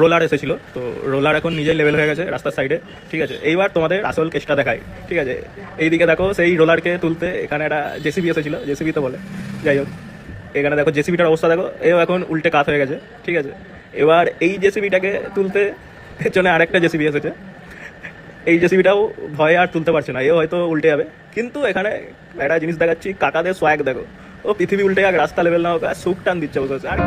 Roller এসেছিলো, তো roller এখন নিজেই লেভেল হয়ে গেছে রাস্তার সাইডে। ঠিক আছে, এইবার তোমাদের আসল কেসটা দেখাই। ঠিক আছে, এইদিকে দেখো সেই রোলারকে তুলতে এখানে একটা জেসিবি এসেছিলো, জেসিবি তো বলে, যাই হোক এখানে দেখো জেসিবিটার অবস্থা দেখো, এও এখন উল্টে কাত হয়ে গেছে। ঠিক আছে, এবার এই জেসিবিটাকে তুলতে পেছনে আরেকটা জেসিবি এসেছে, এই জেসিবিটাও ভয়ে আর তুলতে পারছে না, এও হয়তো উল্টে যাবে। কিন্তু এখানে একটা জিনিস দেখাচ্ছি, কাকাদের সোয়াগ দেখো, ও পৃথিবী উল্টে যাক রাস্তা লেভেল না হোক আর সুখ টান দিচ্ছে বসে। আর